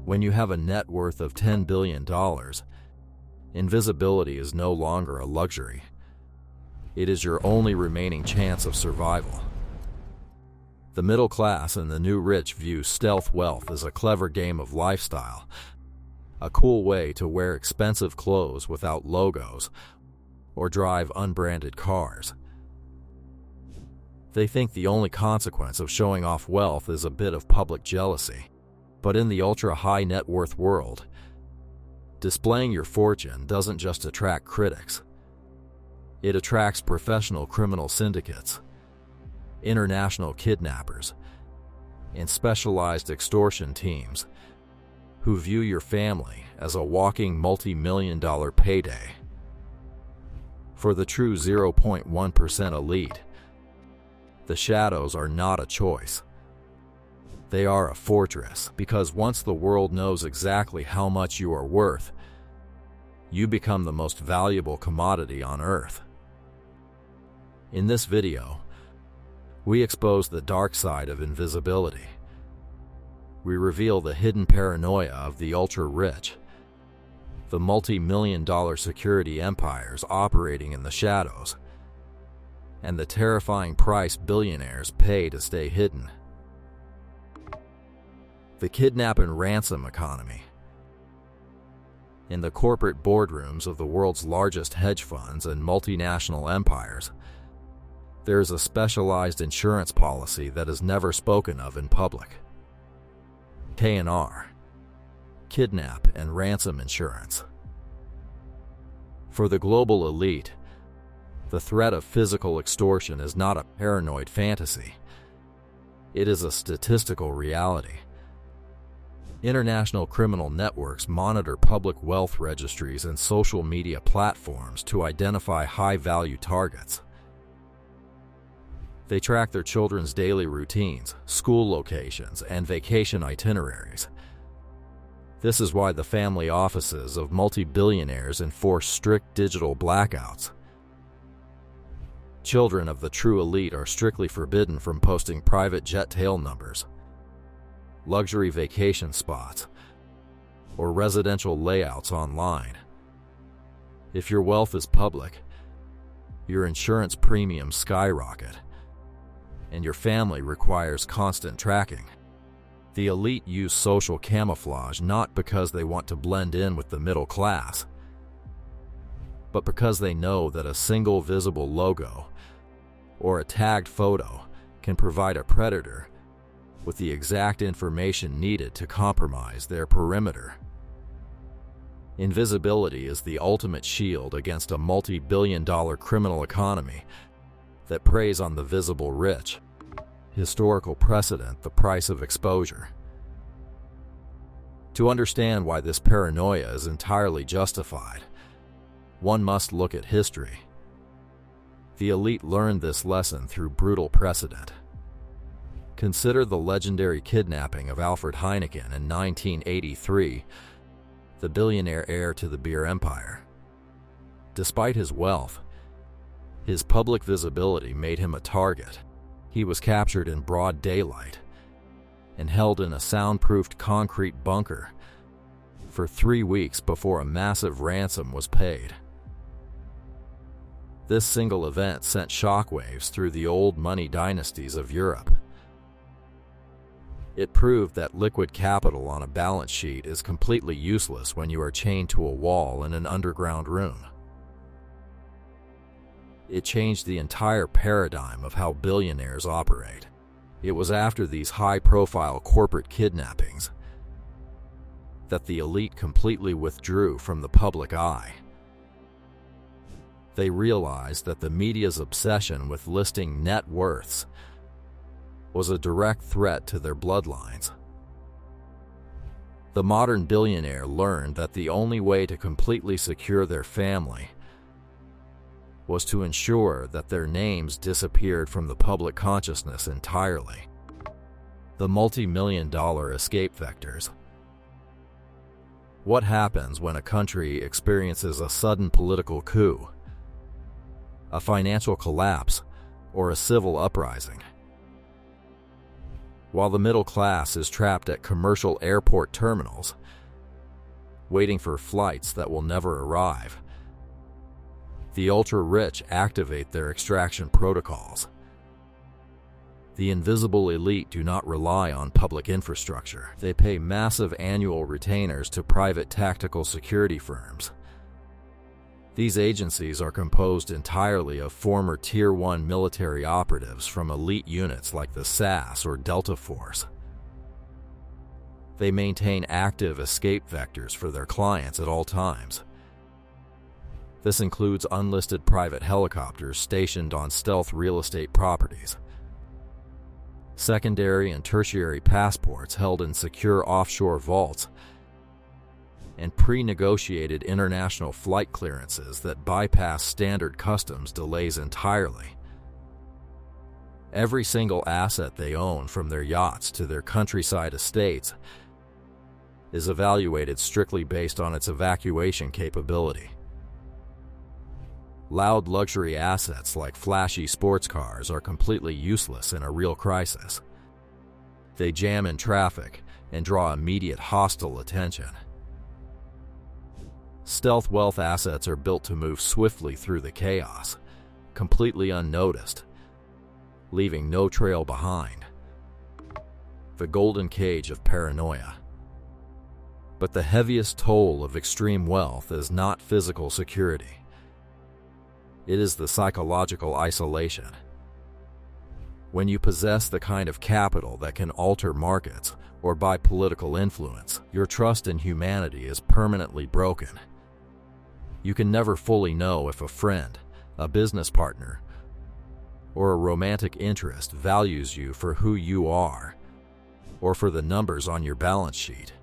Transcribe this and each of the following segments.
When you have a net worth of $10 billion, invisibility is no longer a luxury. It is your only remaining chance of survival. The middle class and the new rich view stealth wealth as a clever game of lifestyle, a cool way to wear expensive clothes without logos or drive unbranded cars. They think the only consequence of showing off wealth is a bit of public jealousy. But in the ultra-high net worth world, displaying your fortune doesn't just attract critics. It attracts professional criminal syndicates, international kidnappers, and specialized extortion teams who view your family as a walking multi-million-dollar payday. For the true 0.1% elite, the shadows are not a choice. They are a fortress, because once the world knows exactly how much you are worth, you become the most valuable commodity on Earth. In this video, we expose the dark side of invisibility. We reveal the hidden paranoia of the ultra-rich, the multi-million-dollar security empires operating in the shadows, and the terrifying price billionaires pay to stay hidden. The kidnap and ransom economy. In the corporate boardrooms of the world's largest hedge funds and multinational empires, there is a specialized insurance policy that is never spoken of in public. K&R, kidnap and ransom insurance. For the global elite, the threat of physical extortion is not a paranoid fantasy. It is a statistical reality. International criminal networks monitor public wealth registries and social media platforms to identify high-value targets. They track their children's daily routines, school locations, and vacation itineraries. This is why the family offices of multi-billionaires enforce strict digital blackouts. Children of the true elite are strictly forbidden from posting private jet tail numbers, luxury vacation spots, or residential layouts online. If your wealth is public, your insurance premiums skyrocket, and your family requires constant tracking. The elite use social camouflage not because they want to blend in with the middle class, but because they know that a single visible logo or a tagged photo can provide a predator with the exact information needed to compromise their perimeter. Invisibility is the ultimate shield against a multi-billion-dollar criminal economy that preys on the visible rich. Historical precedent: the price of exposure. To understand why this paranoia is entirely justified, one must look at history. The elite learned this lesson through brutal precedent. Consider the legendary kidnapping of Alfred Heineken in 1983, the billionaire heir to the beer empire. Despite his wealth, his public visibility made him a target. He was captured in broad daylight and held in a soundproofed concrete bunker for 3 weeks before a massive ransom was paid. This single event sent shockwaves through the old money dynasties of Europe. It proved that liquid capital on a balance sheet is completely useless when you are chained to a wall in an underground room. It changed the entire paradigm of how billionaires operate. It was after these high-profile corporate kidnappings that the elite completely withdrew from the public eye. They realized that the media's obsession with listing net worths was a direct threat to their bloodlines. The modern billionaire learned that the only way to completely secure their family was to ensure that their names disappeared from the public consciousness entirely. The multi-million-dollar escape vectors. What happens when a country experiences a sudden political coup, a financial collapse, or a civil uprising? while the middle class is trapped at commercial airport terminals, waiting for flights that will never arrive. The ultra-rich activate their extraction protocols. The invisible elite do not rely on public infrastructure. They pay massive annual retainers to private tactical security firms. These agencies are composed entirely of former Tier 1 military operatives from elite units like the SAS or Delta Force. They maintain active escape vectors for their clients at all times. This includes unlisted private helicopters stationed on stealth real estate properties, secondary and tertiary passports held in secure offshore vaults, and pre-negotiated international flight clearances that bypass standard customs delays entirely. Every single asset they own, from their yachts to their countryside estates, is evaluated strictly based on its evacuation capability. Loud luxury assets like flashy sports cars are completely useless in a real crisis. They jam in traffic and draw immediate hostile attention. Stealth wealth assets are built to move swiftly through the chaos, completely unnoticed, leaving no trail behind. The golden cage of paranoia. But the heaviest toll of extreme wealth is not physical security. It is the psychological isolation. When you possess the kind of capital that can alter markets or buy political influence, your trust in humanity is permanently broken. You can never fully know if a friend, a business partner, or a romantic interest values you for who you are, or for the numbers on your balance sheet.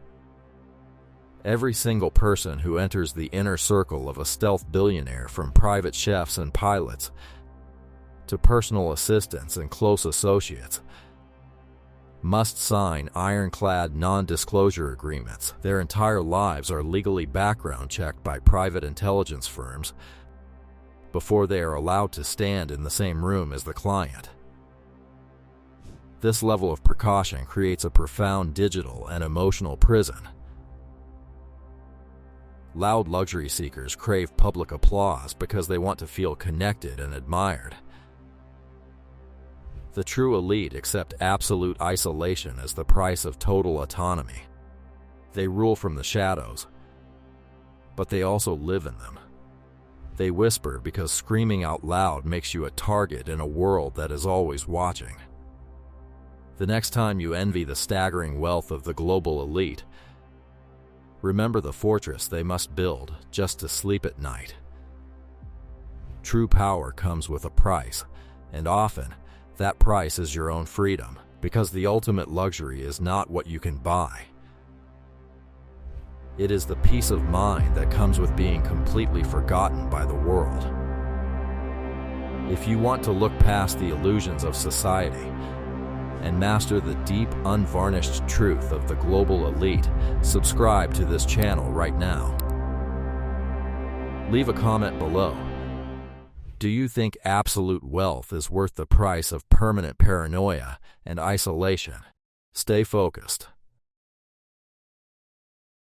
Every single person who enters the inner circle of a stealth billionaire, from private chefs and pilots to personal assistants and close associates, must sign ironclad non-disclosure agreements. Their entire lives are legally background checked by private intelligence firms before they are allowed to stand in the same room as the client. This level of precaution creates a profound digital and emotional prison. Loud luxury seekers crave public applause because they want to feel connected and admired. The true elite accept absolute isolation as the price of total autonomy. They rule from the shadows, but they also live in them. They whisper because screaming out loud makes you a target in a world that is always watching. The next time you envy the staggering wealth of the global elite, remember the fortress they must build just to sleep at night. True power comes with a price, and often, that price is your own freedom, because the ultimate luxury is not what you can buy. It is the peace of mind that comes with being completely forgotten by the world. If you want to look past the illusions of society and master the deep, unvarnished truth of the global elite, subscribe to this channel right now. Leave a comment below. Do you think absolute wealth is worth the price of permanent paranoia and isolation? Stay focused.